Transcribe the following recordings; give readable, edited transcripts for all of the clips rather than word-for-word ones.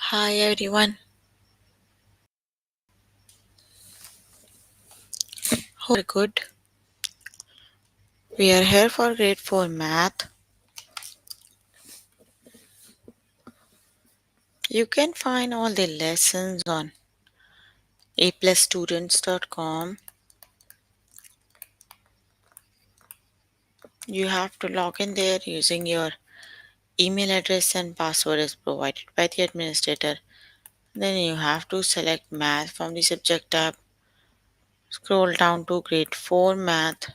Hi everyone, hope you're good. We are here for grade 4 math. You can find all the lessons on aplusstudents.com. You have to log in there using your email address and password as provided by the administrator. Then you have to select math from the subject tab. Scroll down to grade 4 math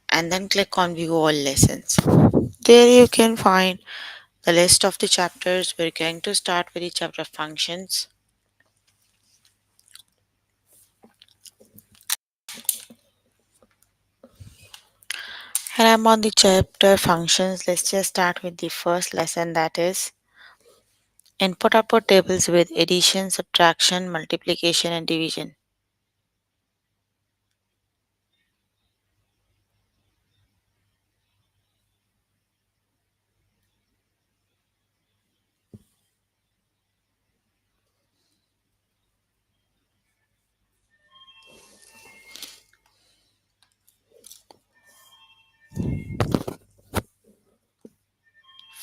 and then click on view all lessons. There you can find the list of the chapters. We're going to start with the chapter functions. And I'm on the chapter functions. Let's just start with the first lesson, that is input output tables with addition, subtraction, multiplication, and division.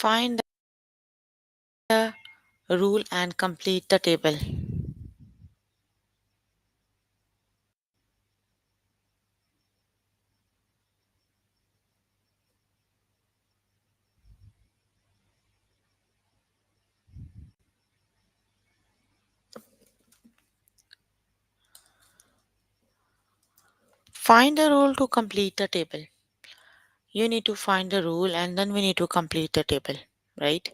Find the rule and complete the table. Find the rule to complete the table. You need to find the rule and then we need to complete the table, right?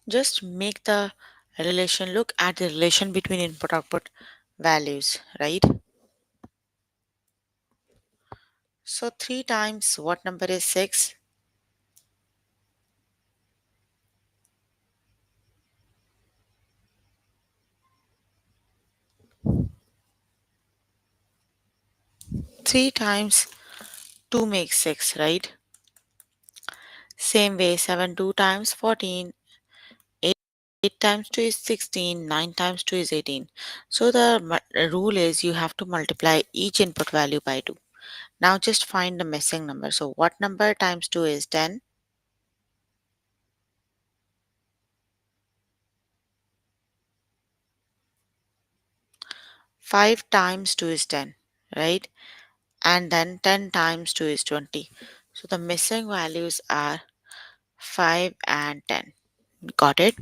Just make the relation, look at the relation between input output values, right? So 3 times what number is 6? 3 times 2 makes 6, right? Same way, 7 2 times 14, 8 times 2 is 16, 9 times 2 is 18. So the rule is you have to multiply each input value by 2. Now just find the missing number. So what number times 2 is 10? 5 times 2 is 10, right? And then 10 times 2 is 20. So the missing values are 5 and 10. Got it?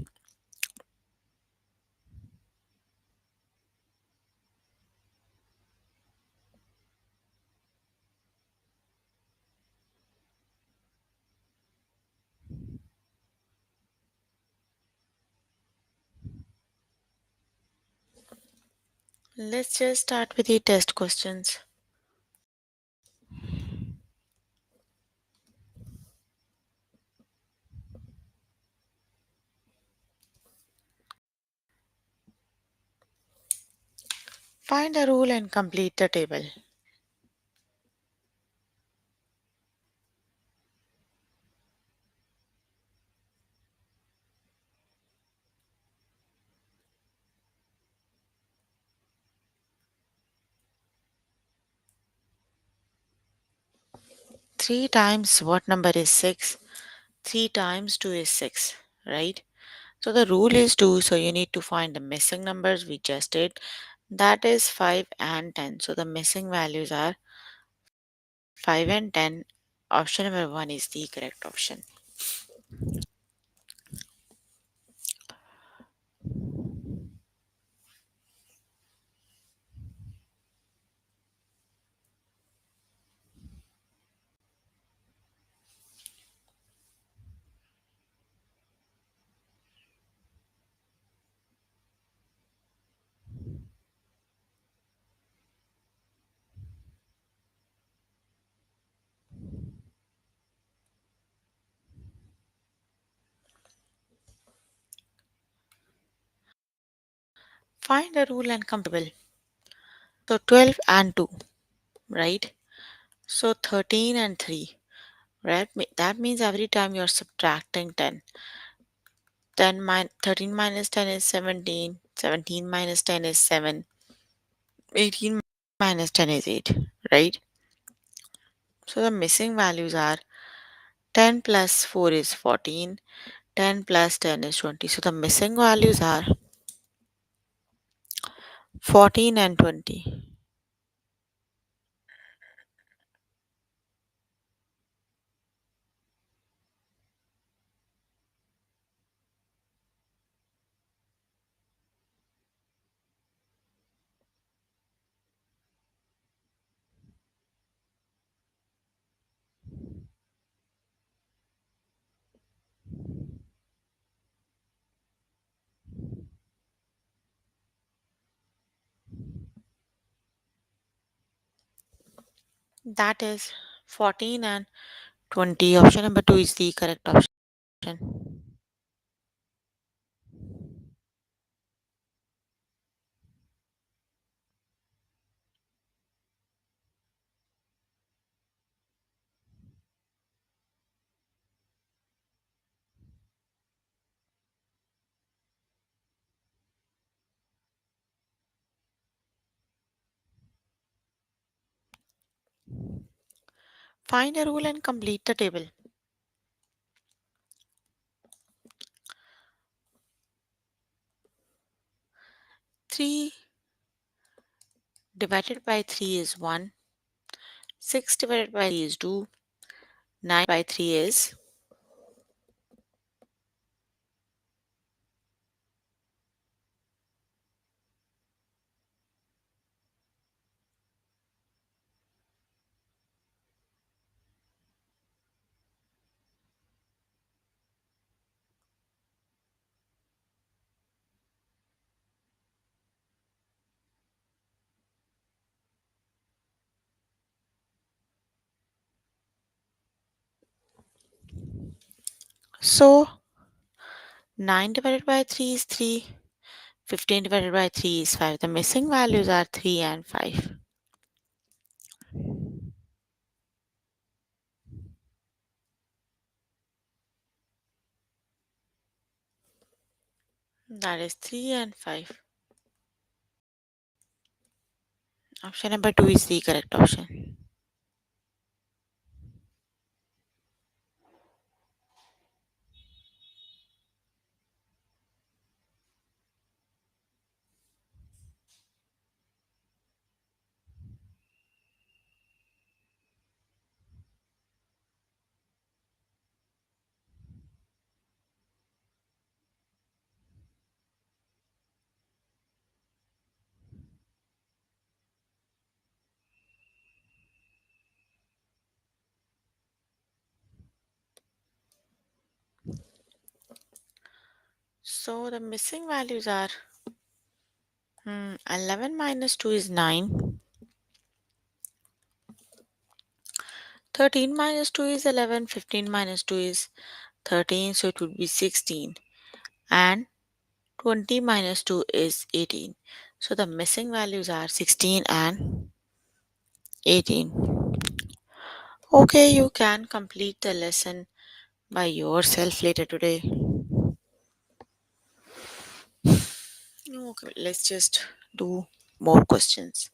Let's just start with the test questions. Find the rule and complete the table. 3 times what number is 6? 3 times 2 is 6, right? So the rule is 2, so you need to find the missing numbers we just did. That is 5 and 10. So the missing values are 5 and 10. Option number 1 is the correct option. Find the rule and compatible. So 12 and 2, right? So 13 and 3. right? That means every time you're subtracting 13 minus 10 is 17, 17 minus 10 is 7, 18 minus 10 is 8, right? So the missing values are 10 plus 4 is 14, 10 plus 10 is 20. So the missing values are 14 and 20. That is 14 and 20. Option number 2 is the correct option. Find a rule and complete the table. 3 divided by 3 is 1. 6 divided by 3 is 2. 9 by 3 is. So 9 divided by 3 is 3. 15 divided by 3 is 5. The missing values are 3 and 5. That is 3 and 5. Option number 2 is the correct option. So the missing values are 11 minus 2 is 9. 13 minus 2 is 11. 15 minus 2 is 13. So it would be 16. And 20 minus 2 is 18. So the missing values are 16 and 18. Okay, you can complete the lesson by yourself later today. Okay, let's just do more questions.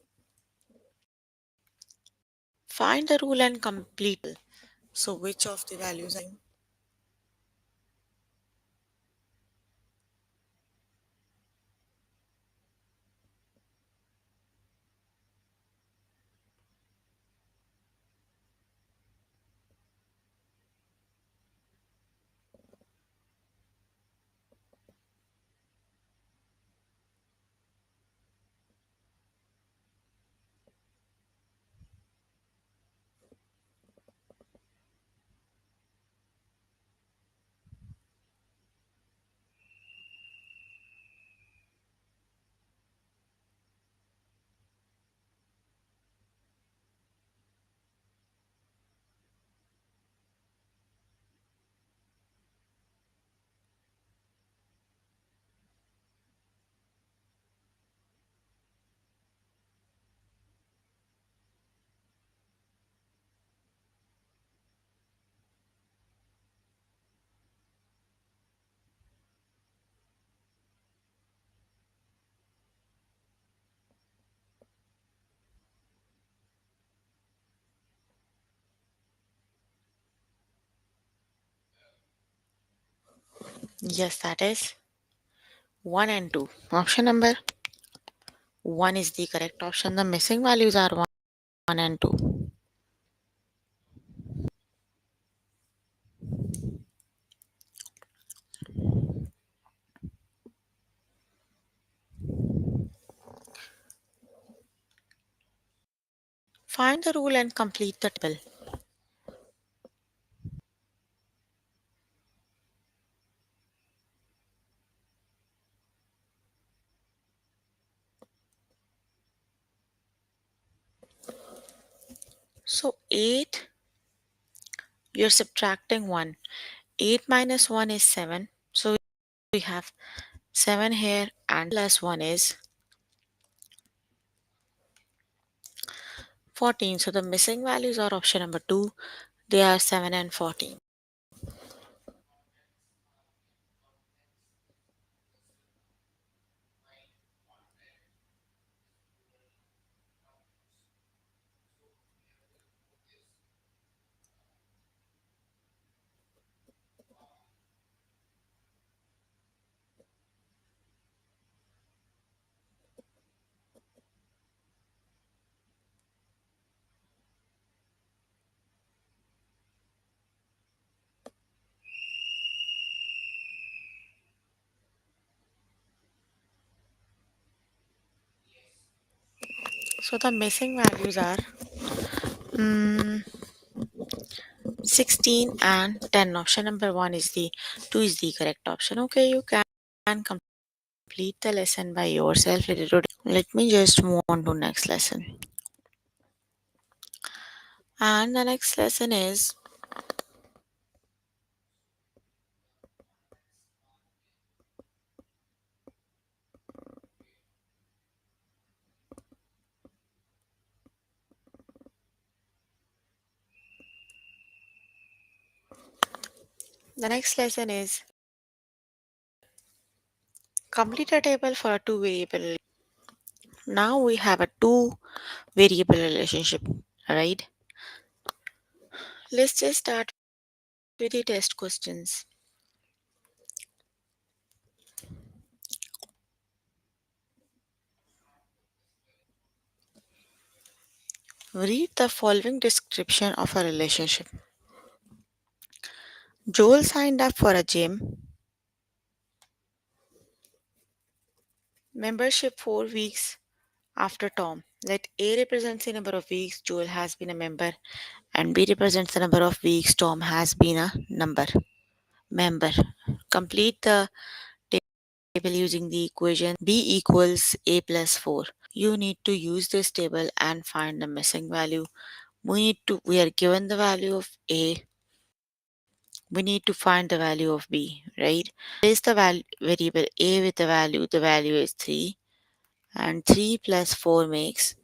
Find the rule and complete. So, which of the values are. Yes, that is 1 and 2. Option number 1 is the correct option. The missing values are 1 and 2. Find the rule and complete the table. So 8, you're subtracting 1. 8 minus 1 is 7. So we have 7 here and plus 1 is 14. So the missing values are option number 2. They are 7 and 14. So the missing values are mm, 16 and 10. Option number 1 is the 2 is the correct option. Okay, you can complete the lesson by yourself. Let me just move on to next lesson. And the next lesson is the next lesson is complete a table for a two variable. Now we have a two variable relationship, right? Let's just start with the test questions. Read the following description of a relationship. Joel signed up for a gym membership 4 weeks after Tom. Let A represents the number of weeks Joel has been a member and B represents the number of weeks Tom has been a member. Complete the table using the equation B equals A plus 4. You need to use this table and find the missing value. We are given the value of A. We need to find the value of B, right? Place the variable A with the value is 3, and 3 plus 4 makes.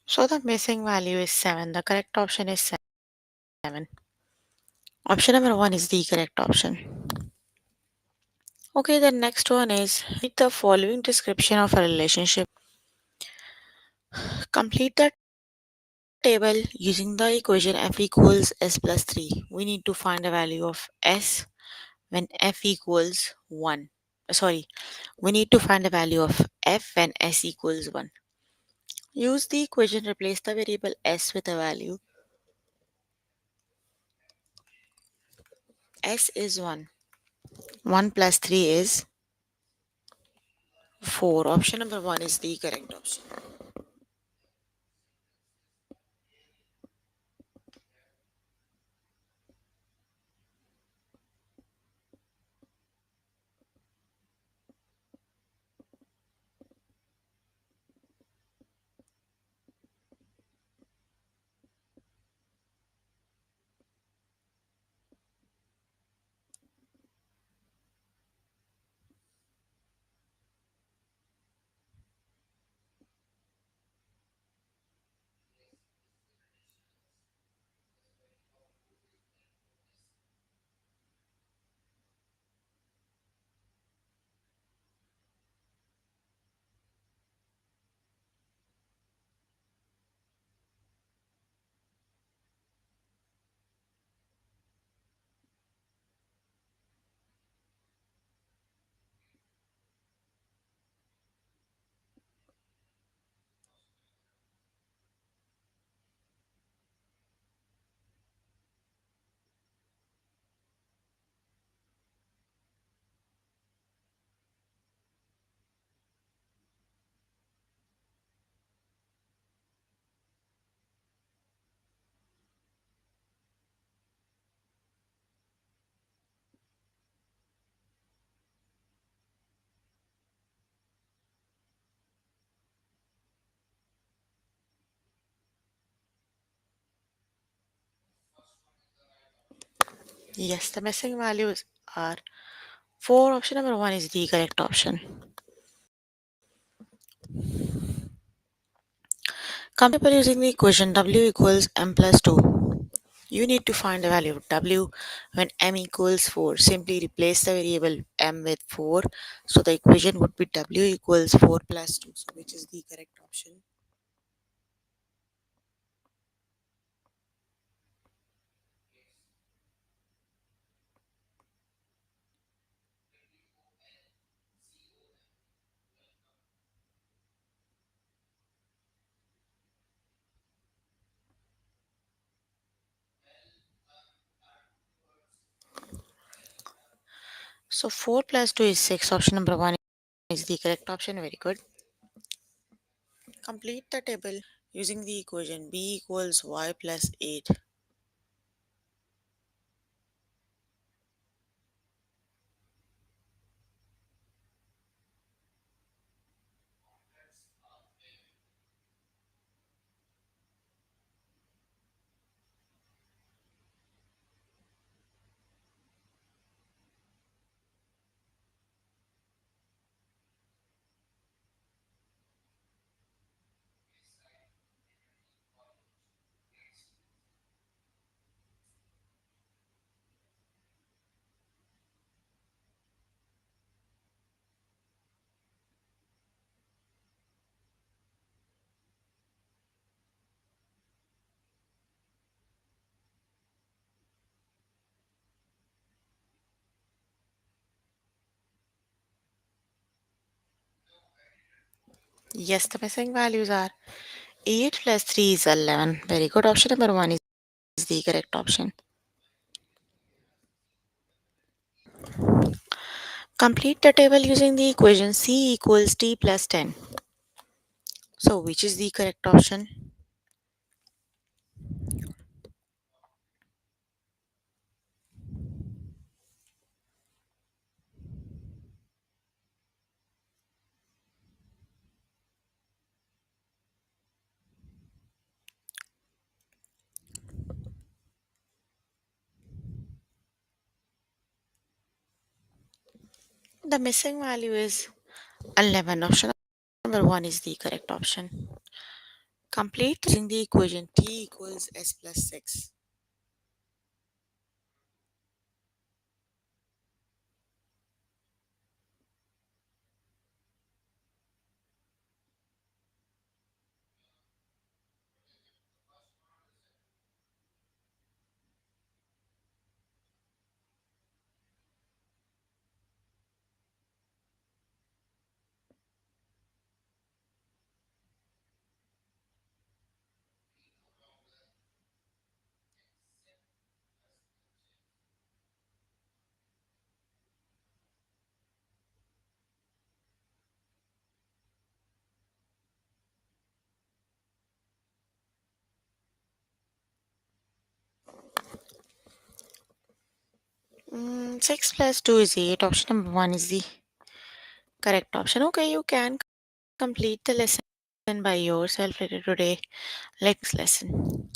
So the missing value is 7. The correct option is 7. Option number 1 is the correct option. Okay, the next one is with the following description of a relationship. Complete the table using the equation f equals s plus 3. We need to find the value of s when f equals 1. Sorry, we need to find the value of f when s equals 1. Use the equation, replace the variable s with a value. S is 1. 1 plus 3 is 4. Option number 1 is the correct option. Yes, the missing values are 4. Option number 1 is the correct option. Compare using the equation w equals m plus 2. You need to find the value of w when m equals 4. Simply replace the variable m with 4. So the equation would be w equals 4 plus 2. So which is the correct option? So 4 plus 2 is 6. Option number 1 is the correct option. Very good. Complete the table using the equation b equals y plus 8. Yes, the missing values are 8 plus 3 is 11. Very good. Option number 1 is the correct option. Complete the table using the equation c equals t plus 10. So, which is the correct option? The missing value is 11. Option number 1 is the correct option. Complete using the equation t equals s plus 6. Mm, 6 plus 2 is 8. Option number 1 is the correct option. Okay, you can complete the lesson by yourself later today. Next lesson.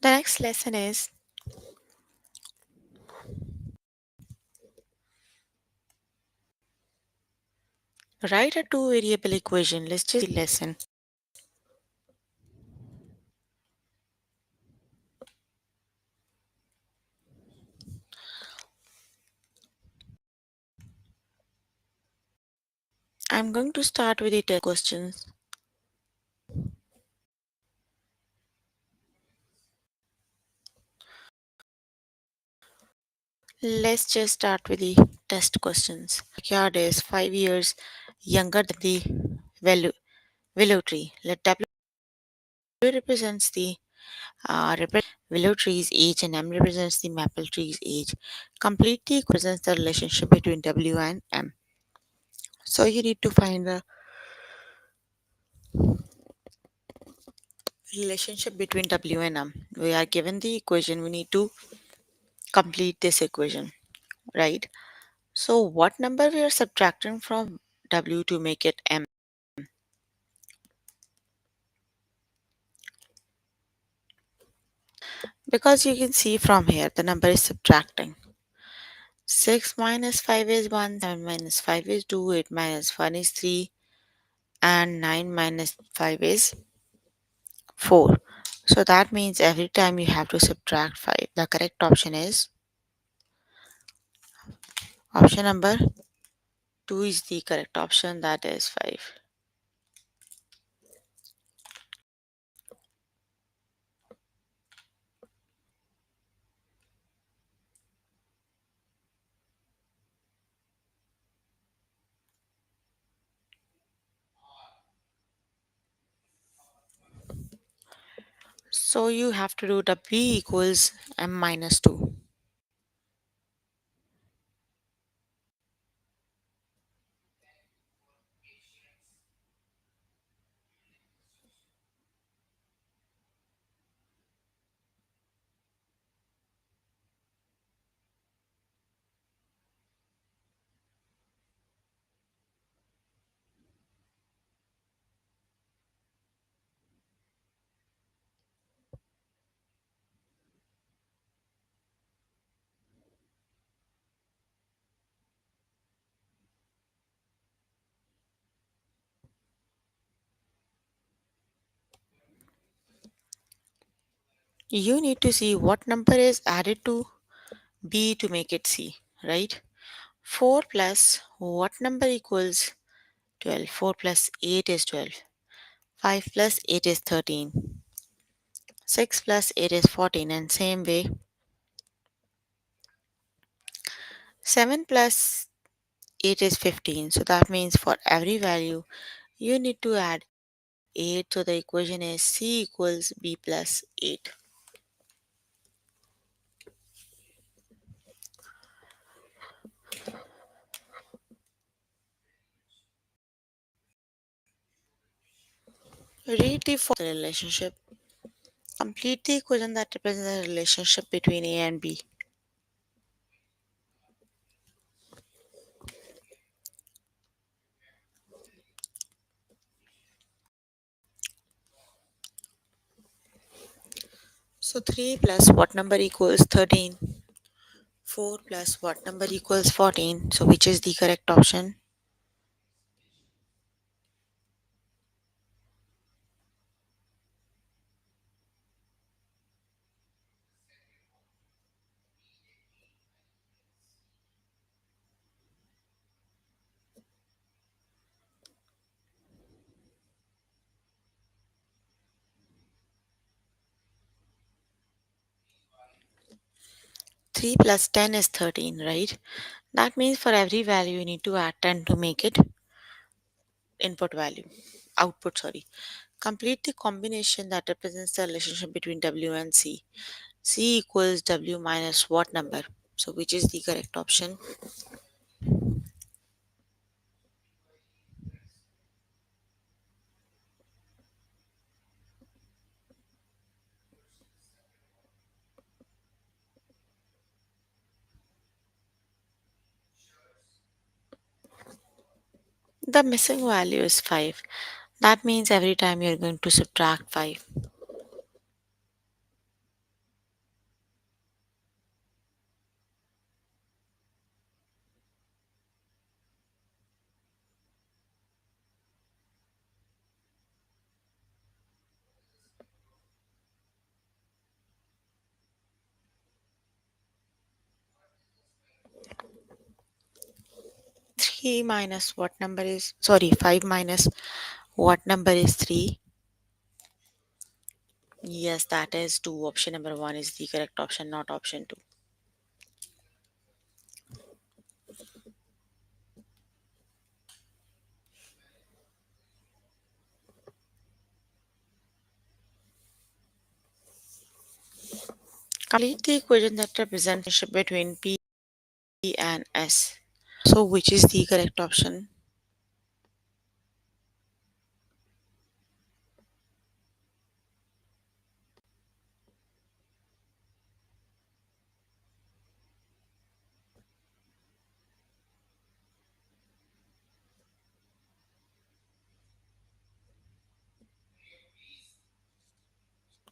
The next lesson is write a two variable equation. Let's just see the lesson. I'm going to start with the test questions. Let's just start with the test questions. Backyard is 5 years younger than the willow, willow tree. Let W represents the willow tree's age and M represents the maple tree's age. Complete the represents the relationship between W and M. So you need to find the relationship between W and M. We are given the equation. We need to complete this equation, right? So what number we are subtracting from W to make it M? Because you can see from here the number is subtracting. 6 minus 5 is 1, 7 minus 5 is 2, 8 minus 1 is 3, and 9 minus 5 is 4. So that means every time you have to subtract 5. The correct option is option number 2 is the correct option, that is 5. So you have to do W equals M minus 2. You need to see what number is added to B to make it C, right? 4 plus what number equals 12? 4 plus 8 is 12. 5 plus 8 is 13. 6 plus 8 is 14. And same way, 7 plus 8 is 15. So that means for every value, you need to add 8. So the equation is C equals B plus 8. Read the relationship. Complete the equation that represents the relationship between A and B. So 3 plus what number equals 13? 4 plus what number equals 14? So which is the correct option? 3 plus 10 is 13, right? That means for every value you need to add 10 to make it input value, output, sorry. Complete the combination that represents the relationship between W and C. C equals W minus what number? So which is the correct option? The missing value is 5. That means every time you're going to subtract 5. Three minus what number is, sorry, 5 minus what number is 3? Yes, that is 2. Option number 1 is the correct option, not option 2. Complete the equation that represents the relationship between P and S. So which is the correct option?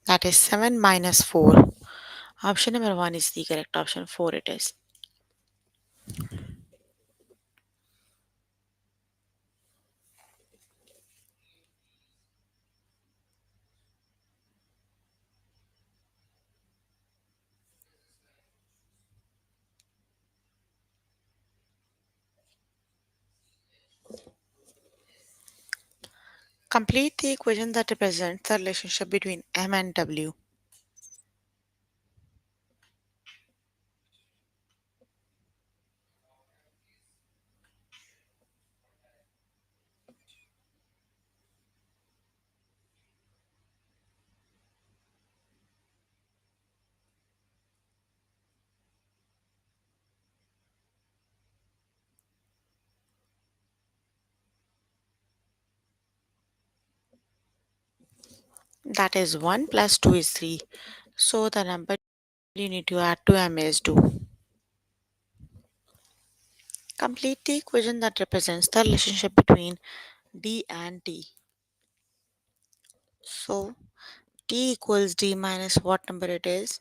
That is 7 minus 4. Option number 1 is the correct option. 4 it is. Complete the equation that represents the relationship between M and W. That is 1 plus 2 is 3. So the number you need to add to M is 2. Complete the equation that represents the relationship between D and T. So T equals D minus what number it is?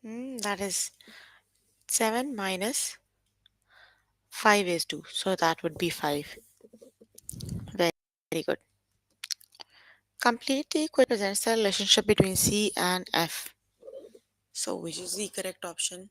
That is 7 minus 5 is 2. So that would be 5. Very, very good. Complete the equation presents the relationship between C and F. So which is the correct option?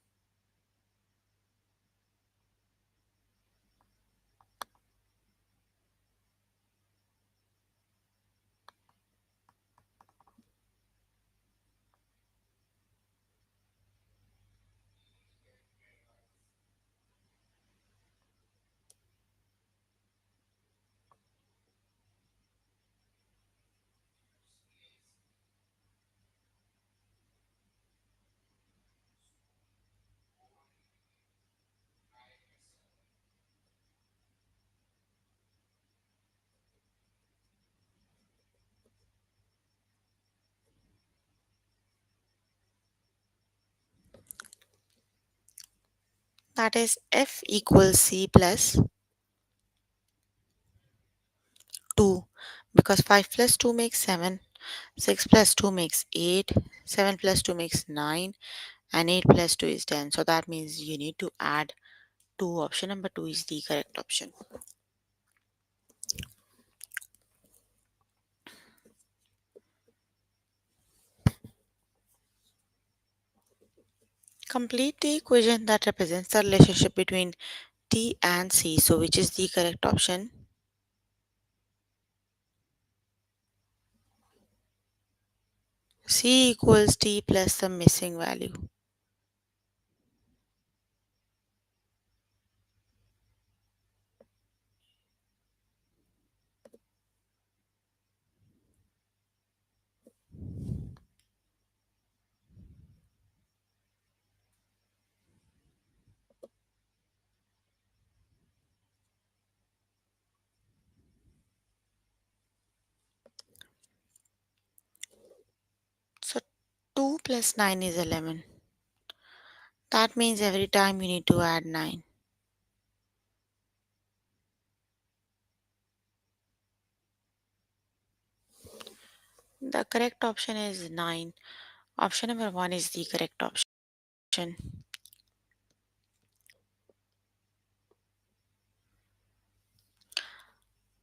That is F equals C plus 2 because 5 plus 2 makes 7, 6 plus 2 makes 8, 7 plus 2 makes 9, and 8 plus 2 is 10. So that means you need to add 2. Option number 2 is the correct option. Complete the equation that represents the relationship between T and C. So which is the correct option? C equals T plus the missing value. So 2 plus 9 is 11. That means every time you need to add 9. The correct option is 9. Option number 1 is the correct option.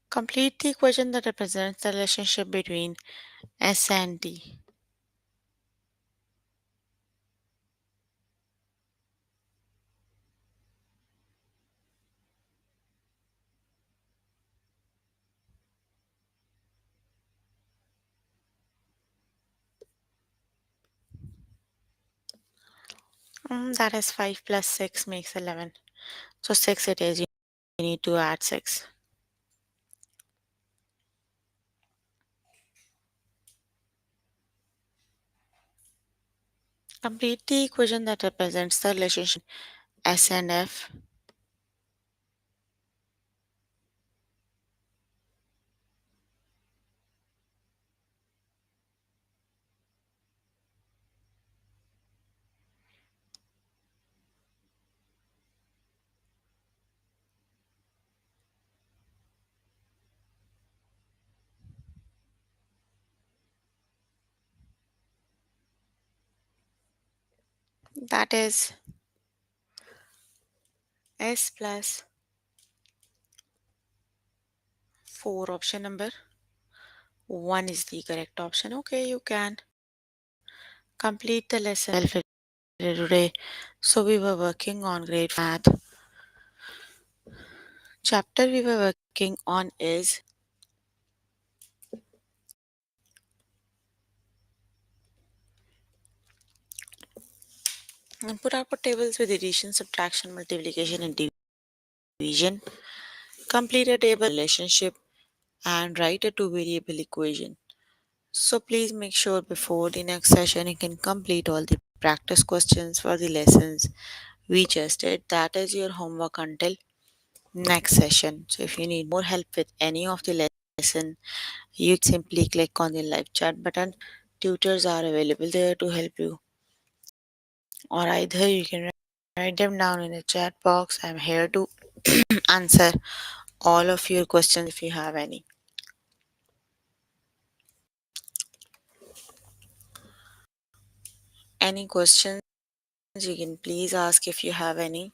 Complete the equation that represents the relationship between S and T. That is 5 plus 6 makes 11. So 6 it is. You need to add 6. Complete the equation that represents the relationship S and F. That is S plus 4. Option number 1 is the correct option. Okay, you can complete the lesson today. So we were working on grade math. Chapter we were working on is input output tables with addition, subtraction, multiplication, and division. Complete a table relationship and write a two variable equation. So please make sure before the next session you can complete all the practice questions for the lessons we just did. That is your homework until next session. So if you need more help with any of the lesson, you simply click on the live chat button. Tutors are available there to help you. Or either you can write them down in the chat box. I'm here to answer all of your questions if you have any. Any questions? You can please ask if you have any.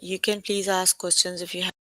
You can please ask questions if you have.